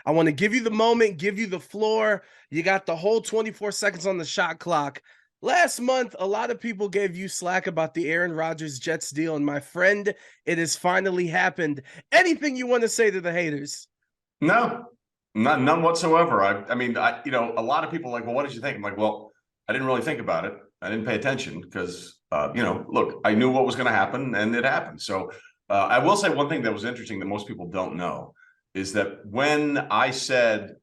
I want to give you the moment, give you the floor. You got the whole 24 seconds on the shot clock. Last month, a lot of people gave you slack about the Aaron Rodgers Jets deal, and my friend, it has finally happened. Anything you want to say to the haters? No, none whatsoever. A lot of people are like, well, what did you think? I'm like, well, I didn't really think about it. I didn't pay attention because, look, I knew what was going to happen and it happened. So I will say one thing that was interesting that most people don't know is that when I said,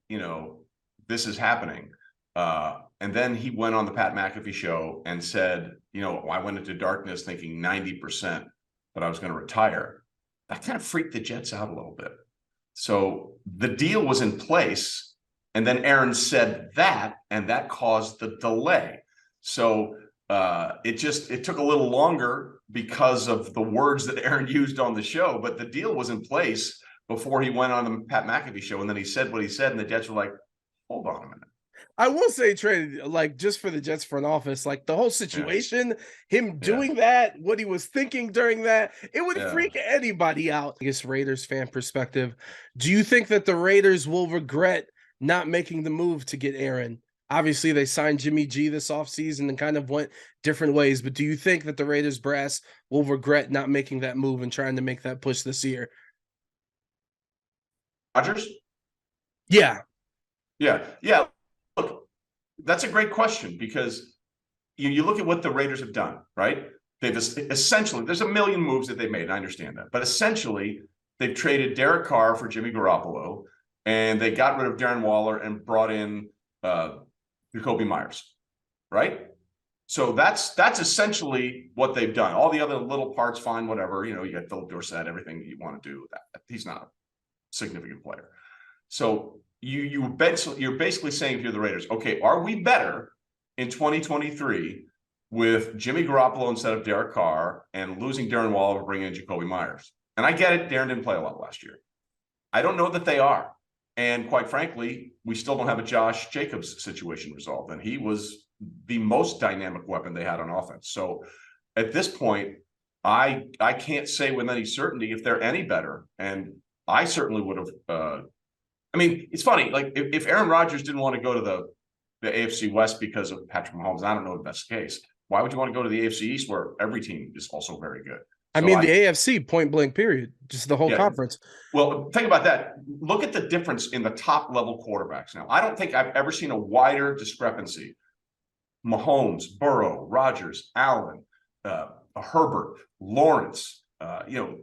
this is happening, and then he went on the Pat McAfee show and said, I went into darkness thinking 90% that I was going to retire. That kind of freaked the Jets out a little bit. So the deal was in place, and then Aaron said that, and that caused the delay. So it took a little longer because of the words that Aaron used on the show, but the deal was in place before he went on the Pat McAfee show, and then he said what he said, and the Jets were like, hold on a minute. I will say, Trey, like just for the Jets front office, like the whole situation, him doing that, what he was thinking during that, it would freak anybody out. I guess Raiders fan perspective, do you think that the Raiders will regret not making the move to get Aaron? Obviously, they signed Jimmy G this offseason and kind of went different ways, but do you think that the Raiders brass will regret not making that move and trying to make that push this year? Rodgers? Yeah. Yeah. Look, that's a great question because you look at what the Raiders have done, right? They've essentially, there's a million moves that they've made. I understand that. But essentially, they've traded Derek Carr for Jimmy Garoppolo, and they got rid of Darren Waller and brought in Jacoby Myers, right? So that's essentially what they've done. All the other little parts, fine, whatever. You got Philip Dorsett, everything you want to do. He's not a significant player. So you're basically saying if you're the Raiders, okay, are we better in 2023 with Jimmy Garoppolo instead of Derek Carr and losing Darren Waller to bring in Jacoby Myers? And I get it, Darren didn't play a lot last year. I don't know that they are. And quite frankly, we still don't have a Josh Jacobs situation resolved. And he was the most dynamic weapon they had on offense. So at this point, I can't say with any certainty if they're any better. And I certainly would have it's funny. Like if Aaron Rodgers didn't want to go to the AFC West because of Patrick Mahomes, I don't know if that's the case. Why would you want to go to the AFC East where every team is also very good? The AFC point blank period, just the whole conference. Well, think about that. Look at the difference in the top level quarterbacks. Now, I don't think I've ever seen a wider discrepancy. Mahomes, Burrow, Rodgers, Allen, Herbert, Lawrence,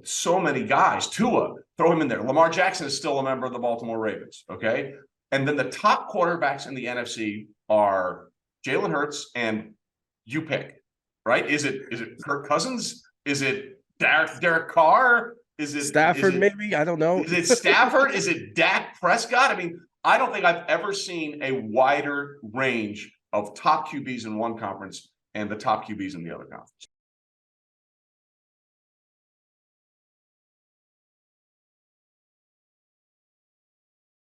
so many guys. Tua, throw him in there. Lamar Jackson is still a member of the Baltimore Ravens, okay? And then the top quarterbacks in the NFC are Jalen Hurts and you pick, right? Is it Kirk Cousins? Is it Derek Carr? Is it Stafford, maybe? I don't know. Is it Stafford? Is it Dak Prescott? I don't think I've ever seen a wider range of top QBs in one conference and the top QBs in the other conference.